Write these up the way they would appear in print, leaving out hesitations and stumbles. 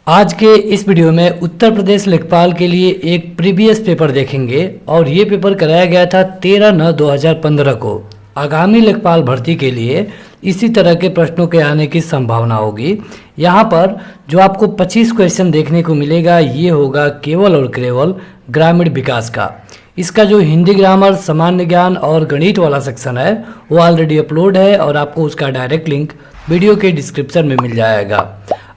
आज के इस वीडियो में उत्तर प्रदेश लेखपाल के लिए एक प्रीवियस पेपर देखेंगे और ये पेपर कराया गया था 13/9/2015 को। आगामी लेखपाल भर्ती के लिए इसी तरह के प्रश्नों के आने की संभावना होगी। यहाँ पर जो आपको 25 क्वेश्चन देखने को मिलेगा ये होगा केवल और केवल ग्रामीण विकास का। इसका जो हिंदी ग्रामर, सामान्य ज्ञान और गणित वाला सेक्शन है वो ऑलरेडी अपलोड है और आपको उसका डायरेक्ट लिंक वीडियो के डिस्क्रिप्शन में मिल जाएगा।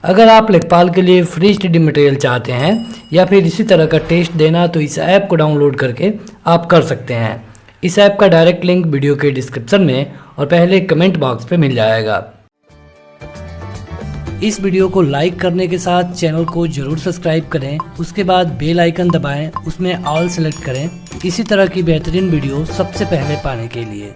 अगर आप लेखपाल के लिए फ्री स्टडी मटेरियल चाहते हैं या फिर इसी तरह का टेस्ट देना तो इस ऐप को डाउनलोड करके आप कर सकते हैं। इस ऐप का डायरेक्ट लिंक वीडियो के डिस्क्रिप्शन में और पहले कमेंट बॉक्स पे मिल जाएगा। इस वीडियो को लाइक करने के साथ चैनल को जरूर सब्सक्राइब करें, उसके बाद बेल आइकन दबाएं, उसमें ऑल सेलेक्ट करें इसी तरह की बेहतरीन वीडियो सबसे पहले पाने के लिए।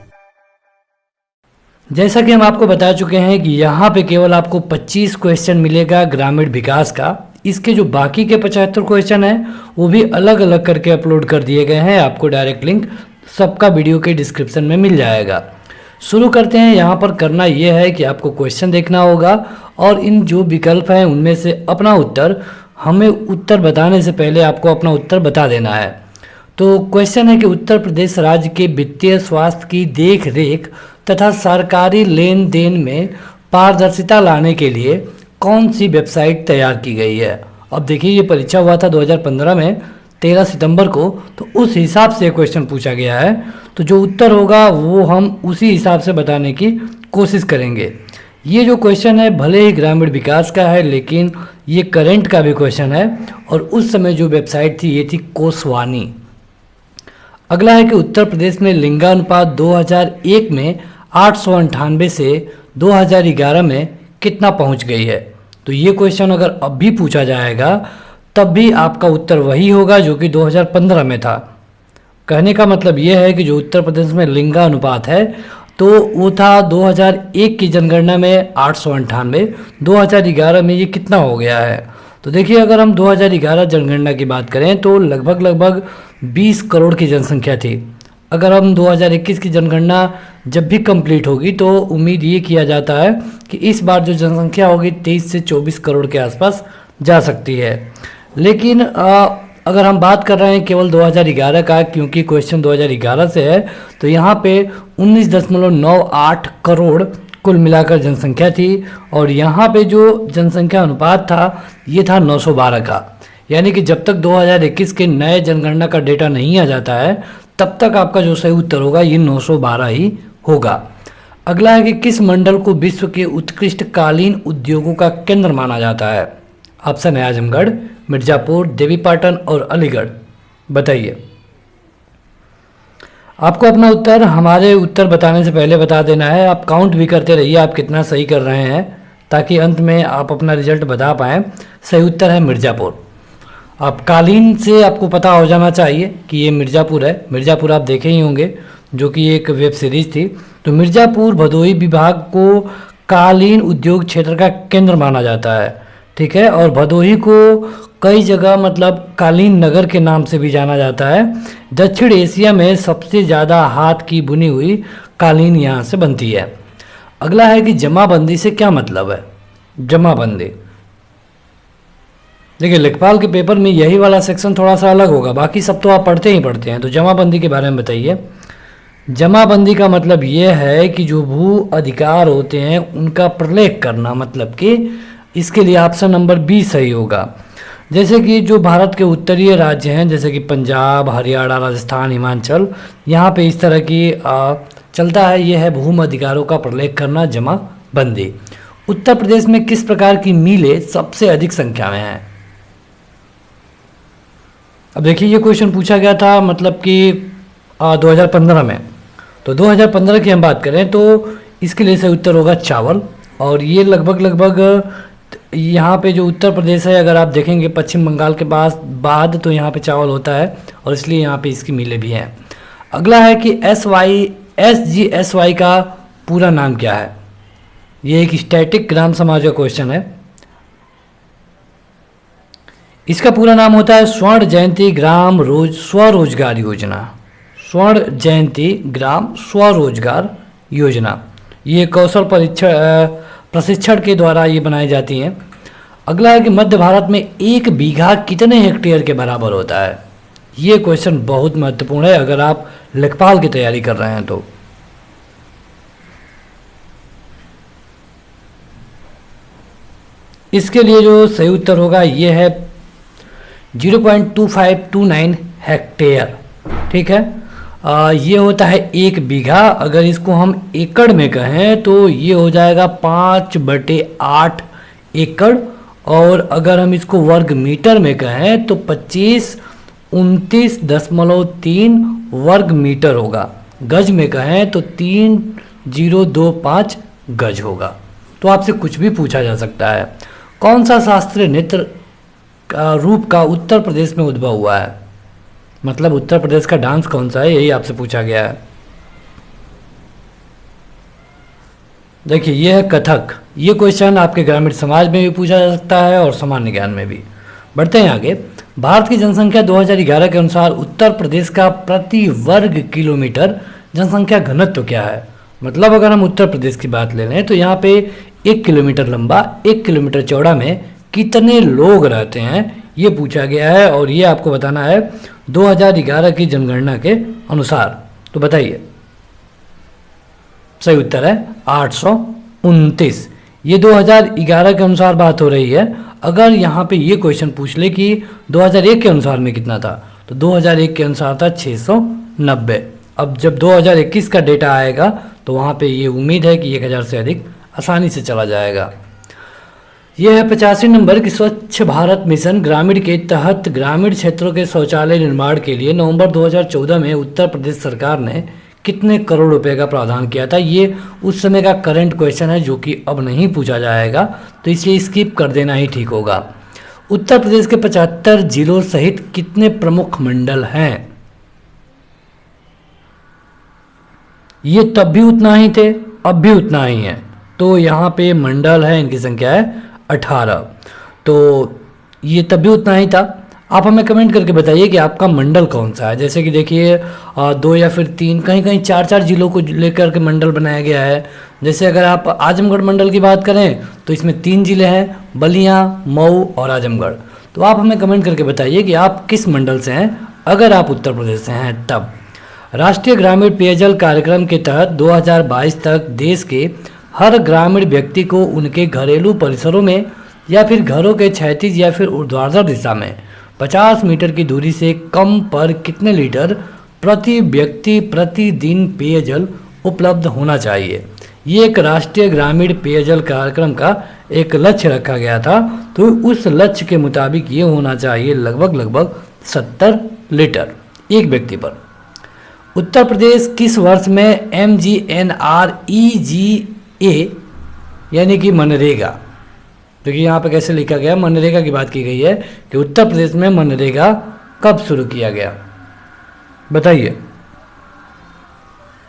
जैसा कि हम आपको बता चुके हैं कि यहाँ पे केवल आपको 25 क्वेश्चन मिलेगा ग्रामीण विकास का। इसके जो बाकी के 75 क्वेश्चन हैं वो भी अलग अलग करके अपलोड कर दिए गए हैं। आपको डायरेक्ट लिंक सबका वीडियो के डिस्क्रिप्शन में मिल जाएगा। शुरू करते हैं। यहाँ पर करना ये है कि आपको क्वेश्चन देखना होगा और इन जो विकल्प हैं उनमें से अपना उत्तर, हमें उत्तर बताने से पहले आपको अपना उत्तर बता देना है। तो क्वेश्चन है कि उत्तर प्रदेश राज्य के वित्तीय स्वास्थ्य की देख रेख तथा सरकारी लेन देन में पारदर्शिता लाने के लिए कौन सी वेबसाइट तैयार की गई है। अब देखिए ये परीक्षा हुआ था 2015 में 13 सितंबर को, तो उस हिसाब से क्वेश्चन पूछा गया है। तो जो उत्तर होगा वो हम उसी हिसाब से बताने की कोशिश करेंगे। ये जो क्वेश्चन है भले ही ग्रामीण विकास का है लेकिन ये करंट का भी क्वेश्चन है और उस समय जो वेबसाइट थी ये थी कोसवानी। अगला है कि उत्तर प्रदेश में लिंगानुपात 2001 में 898 से 2011 में कितना पहुंच गई है। तो ये क्वेश्चन अगर अब भी पूछा जाएगा तब भी आपका उत्तर वही होगा जो कि 2015 में था। कहने का मतलब ये है कि जो उत्तर प्रदेश में लिंगानुपात है तो वो था 2001 की जनगणना में 898, 2011 में ये कितना हो गया है। तो देखिए अगर हम 2011 जनगणना की बात करें तो लगभग 20 करोड़ की जनसंख्या थी। अगर हम 2021 की जनगणना जब भी कंप्लीट होगी तो उम्मीद ये किया जाता है कि इस बार जो जनसंख्या होगी 23 से 24 करोड़ के आसपास जा सकती है। लेकिन अगर हम बात कर रहे हैं केवल 2011 का, क्योंकि क्वेश्चन 2011 से है, तो यहाँ पे 19.98 करोड़ कुल मिलाकर जनसंख्या थी और यहाँ पे जो जनसंख्या अनुपात था ये था 912 का। यानी कि जब तक 2021 के नए जनगणना का डेटा नहीं आ जाता है तब तक आपका जो सही उत्तर होगा ये 912 ही होगा। अगला है कि किस मंडल को विश्व के उत्कृष्ट कालीन उद्योगों का केंद्र माना जाता है। ऑप्शन है आजमगढ़, मिर्जापुर, देवीपाटन और अलीगढ़। बताइए। आपको अपना उत्तर हमारे उत्तर बताने से पहले बता देना है। आप काउंट भी करते रहिए आप कितना सही कर रहे हैं ताकि अंत में आप अपना रिजल्ट बता पाएँ। सही उत्तर है मिर्जापुर। आप कालीन से आपको पता हो जाना चाहिए कि ये मिर्ज़ापुर है। मिर्ज़ापुर आप देखे ही होंगे जो कि एक वेब सीरीज थी। तो मिर्ज़ापुर भदोही विभाग को कालीन उद्योग क्षेत्र का केंद्र माना जाता है, ठीक है। और भदोही को कई जगह मतलब कालीन नगर के नाम से भी जाना जाता है। दक्षिण एशिया में सबसे ज़्यादा हाथ की बुनी हुई कालीन यहाँ से बनती है। अगला है कि जमाबंदी से क्या मतलब है। जमाबंदी, देखिए लेखपाल के पेपर में यही वाला सेक्शन थोड़ा सा अलग होगा, बाकी सब तो आप पढ़ते हैं। तो जमाबंदी के बारे में बताइए। जमाबंदी का मतलब ये है कि जो भू अधिकार होते हैं उनका प्रलेख करना, मतलब कि इसके लिए ऑप्शन नंबर बी सही होगा। जैसे कि जो भारत के उत्तरीय राज्य हैं जैसे कि पंजाब, हरियाणा, राजस्थान, हिमाचल, यहाँ पे इस तरह की चलता है। ये है भूमि अधिकारों का प्रलेख करना, जमाबंदी। उत्तर प्रदेश में किस प्रकार की मिलें सबसे अधिक संख्या में हैं। अब देखिए ये क्वेश्चन पूछा गया था मतलब कि 2015 में। तो 2015 की हम बात करें तो इसके लिए सही उत्तर होगा चावल। और ये लगभग यहाँ पे जो उत्तर प्रदेश है अगर आप देखेंगे पश्चिम बंगाल के बाद तो यहाँ पे चावल होता है और इसलिए यहाँ पे इसकी मिलें भी हैं। अगला है कि SGSY का पूरा नाम क्या है। ये एक स्टैटिक ग्राम समाज का क्वेश्चन है। इसका पूरा नाम होता है स्वर्ण जयंती ग्राम स्वरोजगार योजना। स्वर्ण जयंती ग्राम स्वरोजगार योजना ये कौशल प्रशिक्षण के द्वारा ये बनाई जाती हैं। अगला है कि मध्य भारत में 1 बीघा कितने हेक्टेयर के बराबर होता है। ये क्वेश्चन बहुत महत्वपूर्ण है अगर आप लेखपाल की तैयारी कर रहे हैं तो। इसके लिए जो सही उत्तर होगा ये है 0.2529 हेक्टेयर। ठीक है, ये होता है 1 बीघा। अगर इसको हम एकड़ में कहें तो ये हो जाएगा 5/8 एकड़, और अगर हम इसको वर्ग मीटर में कहें तो 2529.3 वर्ग मीटर होगा। गज में कहें तो 3025 गज होगा। तो आपसे कुछ भी पूछा जा सकता है। कौन सा शास्त्रीय नृत्य का रूप का उत्तर प्रदेश में उद्भव हुआ है, मतलब उत्तर प्रदेश का डांस कौन सा है, यही आपसे पूछा गया है। देखिए ये है कथक। ये क्वेश्चन आपके ग्रामीण समाज में भी पूछा जा सकता है और सामान्य ज्ञान में भी। बढ़ते हैं आगे। भारत की जनसंख्या 2011 के अनुसार उत्तर प्रदेश का प्रति वर्ग किलोमीटर जनसंख्या घनत्व क्या है। मतलब अगर हम उत्तर प्रदेश की बात ले लें तो यहाँ पे 1 किलोमीटर लंबा 1 किलोमीटर चौड़ा में कितने लोग रहते हैं ये पूछा गया है, और ये आपको बताना है 2011 की जनगणना के अनुसार। तो बताइए, सही उत्तर है 829। ये 2011 के अनुसार बात हो रही है। अगर यहाँ पे ये क्वेश्चन पूछ ले कि 2001 के अनुसार में कितना था, तो 2001 के अनुसार था 690। अब जब 2021 का डेटा आएगा तो वहाँ पे ये उम्मीद है कि 1000 से अधिक आसानी से चला जाएगा। यह है 85 नंबर की स्वच्छ भारत मिशन ग्रामीण के तहत ग्रामीण क्षेत्रों के शौचालय निर्माण के लिए नवंबर 2014 में उत्तर प्रदेश सरकार ने कितने करोड़ रुपए का प्रावधान किया था। ये उस समय का करंट क्वेश्चन है जो कि अब नहीं पूछा जाएगा, तो इसलिए स्किप कर देना ही ठीक होगा। उत्तर प्रदेश के 75 जिलों सहित कितने प्रमुख मंडल हैं। ये तब भी उतना ही थे, अब भी उतना ही है। तो यहाँ पे मंडल है, इनकी संख्या है 18। तो ये तब भी उतना ही था। आप हमें कमेंट करके बताइए कि आपका मंडल कौन सा है। जैसे कि देखिए 2 या फिर 3, कहीं कहीं 4-4 जिलों को लेकर के मंडल बनाया गया है। जैसे अगर आप आजमगढ़ मंडल की बात करें तो इसमें 3 जिले हैं, बलिया, मऊ और आजमगढ़। तो आप हमें कमेंट करके बताइए कि आप किस मंडल से हैं अगर आप उत्तर प्रदेश से हैं तब। राष्ट्रीय ग्रामीण पेयजल कार्यक्रम के तहत 2022 तक देश के हर ग्रामीण व्यक्ति को उनके घरेलू परिसरों में या फिर घरों के क्षैतिज या फिर ऊर्ध्वाधर दिशा में 50 मीटर की दूरी से कम पर कितने लीटर प्रति व्यक्ति प्रतिदिन पेयजल उपलब्ध होना चाहिए। ये एक राष्ट्रीय ग्रामीण पेयजल कार्यक्रम का एक लक्ष्य रखा गया था। तो उस लक्ष्य के मुताबिक ये होना चाहिए लगभग 70 लीटर एक व्यक्ति पर। उत्तर प्रदेश किस वर्ष में MGNREGA यानी कि मनरेगा, देखिए यहाँ पे कैसे लिखा गया, मनरेगा की बात की गई है कि उत्तर प्रदेश में मनरेगा कब शुरू किया गया, बताइए।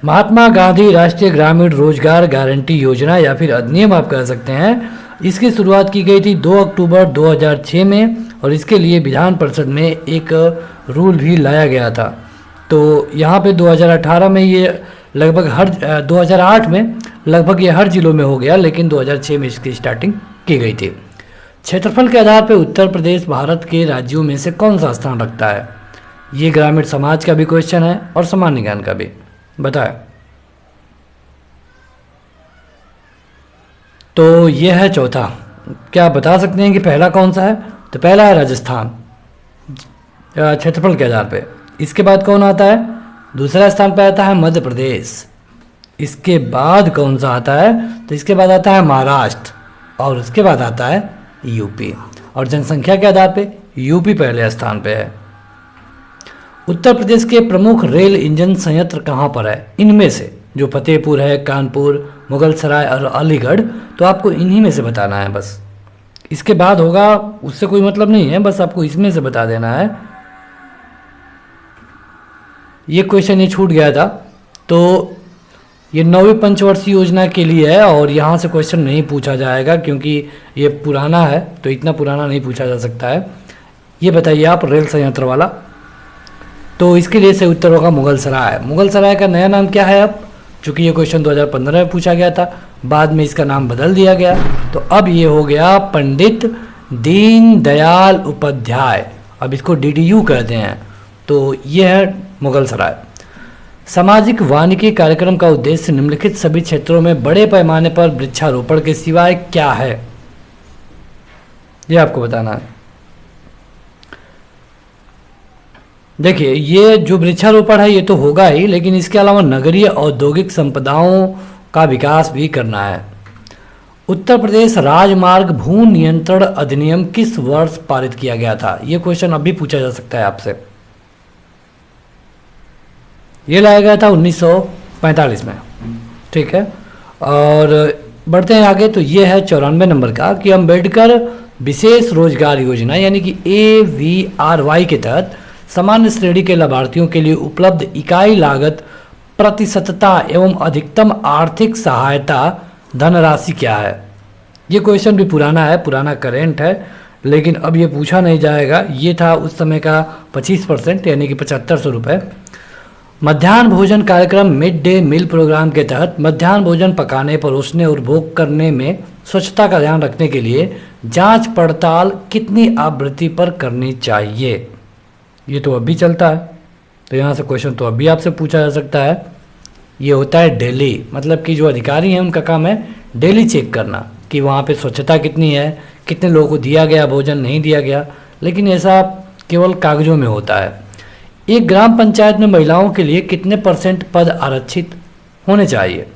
महात्मा गांधी राष्ट्रीय ग्रामीण रोजगार गारंटी योजना या फिर अधिनियम आप कह सकते हैं, इसकी शुरुआत की गई थी 2 अक्टूबर 2006 में, और इसके लिए विधान परिषद में एक रूल भी लाया गया था। तो यहाँ पे 2018 में ये लगभग 2008 में लगभग ये हर जिलों में हो गया, लेकिन 2006 में इसकी स्टार्टिंग की गई थी। क्षेत्रफल के आधार पर उत्तर प्रदेश भारत के राज्यों में से कौन सा स्थान रखता है। ये ग्रामीण समाज का भी क्वेश्चन है और सामान्य ज्ञान का भी, बताएं। तो ये है चौथा। क्या आप बता सकते हैं कि पहला कौन सा है। तो पहला है राजस्थान क्षेत्रफल के आधार पे। इसके बाद कौन आता है, दूसरा स्थान पे आता है मध्य प्रदेश। इसके बाद कौन सा आता है, तो इसके बाद आता है महाराष्ट्र, और उसके बाद आता है यूपी। और जनसंख्या के आधार पे यूपी पहले स्थान पे है। उत्तर प्रदेश के प्रमुख रेल इंजन संयंत्र कहाँ पर है, इनमें से जो फतेहपुर है, कानपुर, मुगलसराय और अलीगढ़, तो आपको इन्हीं में से बताना है बस। इसके बाद होगा उससे कोई मतलब नहीं है, बस आपको इसमें से बता देना है। ये क्वेश्चन ये छूट गया था, तो ये 9वीं पंचवर्षीय योजना के लिए है और यहाँ से क्वेश्चन नहीं पूछा जाएगा क्योंकि ये पुराना है, तो इतना पुराना नहीं पूछा जा सकता है। ये बताइए आप रेल संयंत्र वाला, तो इसके लिए सही उत्तर होगा मुगलसराय। मुगलसराय का नया नाम क्या है अब, चूँकि ये क्वेश्चन 2015 में पूछा गया था, बाद में इसका नाम बदल दिया गया, तो अब ये हो गया पंडित दीन दयाल उपाध्याय, अब इसको डीडीयू कहते हैं, तो ये है मुगलसराय। सामाजिक वानिकी कार्यक्रम का उद्देश्य निम्नलिखित सभी क्षेत्रों में बड़े पैमाने पर वृक्षारोपण के सिवाय क्या है, ये आपको बताना है। देखिए, ये जो वृक्षारोपण है ये तो होगा ही, लेकिन इसके अलावा नगरीय औद्योगिक संपदाओं का विकास भी करना है। उत्तर प्रदेश राजमार्ग भू नियंत्रण अधिनियम किस वर्ष पारित किया गया था, ये क्वेश्चन अभी पूछा जा सकता है आपसे। ये लाया गया था 1945 में, ठीक है। और बढ़ते हैं आगे, तो ये है 94 नंबर का कि अम्बेडकर विशेष रोजगार योजना यानी कि AVRY के तहत सामान्य श्रेणी के लाभार्थियों के लिए उपलब्ध इकाई लागत प्रतिशतता एवं अधिकतम आर्थिक सहायता धनराशि क्या है। ये क्वेश्चन भी पुराना है, पुराना करेंट है, लेकिन अब ये पूछा नहीं जाएगा। ये था उस समय का 25% यानी कि 7500 रुपये। मध्याह्न भोजन कार्यक्रम मिड डे मील प्रोग्राम के तहत मध्याह्न भोजन पकाने, परोसने और भोग करने में स्वच्छता का ध्यान रखने के लिए जांच पड़ताल कितनी आवृत्ति पर करनी चाहिए, ये तो अभी चलता है, तो यहाँ से क्वेश्चन तो अभी आपसे पूछा जा सकता है। ये होता है डेली, मतलब कि जो अधिकारी हैं उनका काम है डेली चेक करना कि वहाँ पे स्वच्छता कितनी है, कितने लोगों को दिया गया भोजन, नहीं दिया गया, लेकिन ऐसा केवल कागजों में होता है। एक ग्राम पंचायत में महिलाओं के लिए कितने % पद आरक्षित होने चाहिए।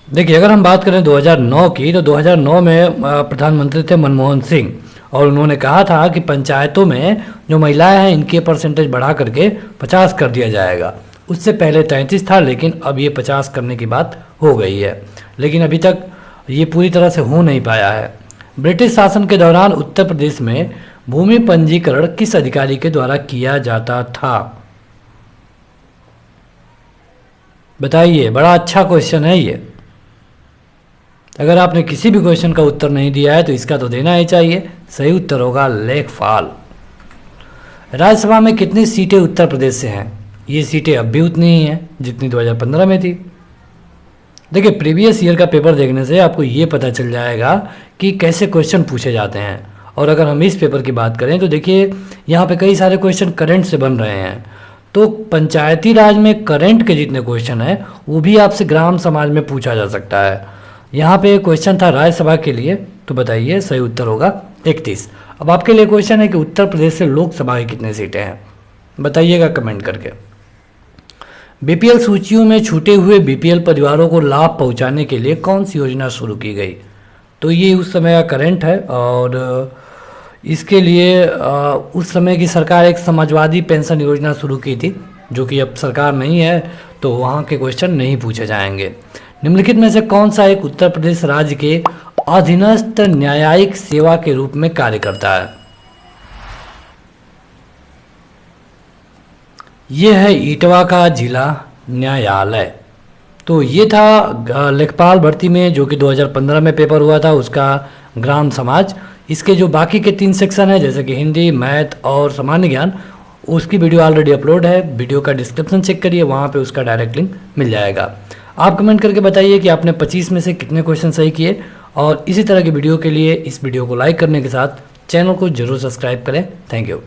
देखिए, अगर हम बात करें 2009 की, तो 2009 में प्रधानमंत्री थे मनमोहन सिंह, और उन्होंने कहा था कि पंचायतों में जो महिलाएं हैं इनके परसेंटेज बढ़ा करके 50 कर दिया जाएगा। उससे पहले 33 था, लेकिन अब ये 50 करने की बात हो गई है, लेकिन अभी तक ये पूरी तरह से हो नहीं पाया है। ब्रिटिश शासन के दौरान उत्तर प्रदेश में भूमि पंजीकरण किस अधिकारी के द्वारा किया जाता था, बताइए। बड़ा अच्छा क्वेश्चन है ये। अगर आपने किसी भी क्वेश्चन का उत्तर नहीं दिया है तो इसका तो देना ही चाहिए। सही उत्तर होगा लेखपाल। राज्यसभा में कितनी सीटें उत्तर प्रदेश से हैं, ये सीटें अब भी उतनी ही हैं जितनी 2015 में थी। देखिए, प्रीवियस ईयर का पेपर देखने से आपको ये पता चल जाएगा कि कैसे क्वेश्चन पूछे जाते हैं। और अगर हम इस पेपर की बात करें तो देखिए, यहाँ पे कई सारे क्वेश्चन करंट से बन रहे हैं, तो पंचायती राज में करंट के जितने क्वेश्चन हैं वो भी आपसे ग्राम समाज में पूछा जा सकता है। यहाँ पे क्वेश्चन था राज्यसभा के लिए, तो बताइए सही उत्तर होगा 31। अब आपके लिए क्वेश्चन है कि उत्तर प्रदेश से लोकसभा की कितनी सीटें हैं, बताइएगा कमेंट करके। बीपीएल सूचियों में छूटे हुए बीपीएल परिवारों को लाभ पहुंचाने के लिए कौन सी योजना शुरू की गई, तो ये उस समय का करंट है। और इसके लिए उस समय की सरकार एक समाजवादी पेंशन योजना शुरू की थी, जो कि अब सरकार नहीं है, तो वहाँ के क्वेश्चन नहीं पूछे जाएंगे। निम्नलिखित में से कौन सा एक उत्तर प्रदेश राज्य के अधीनस्थ न्यायिक सेवा के रूप में कार्य करता है, यह है इटवा का जिला न्यायालय। तो ये था लेखपाल भर्ती में, जो कि 2015 में पेपर हुआ था, उसका ग्राम समाज। इसके जो बाकी के 3 सेक्शन है, जैसे कि हिंदी, मैथ और सामान्य ज्ञान, उसकी वीडियो ऑलरेडी अपलोड है। वीडियो का डिस्क्रिप्शन चेक करिए, वहाँ पे उसका डायरेक्ट लिंक मिल जाएगा। आप कमेंट करके बताइए कि आपने 25 में से कितने क्वेश्चन सही किए, और इसी तरह की वीडियो के लिए इस वीडियो को लाइक करने के साथ चैनल को जरूर सब्सक्राइब करें। Thank you.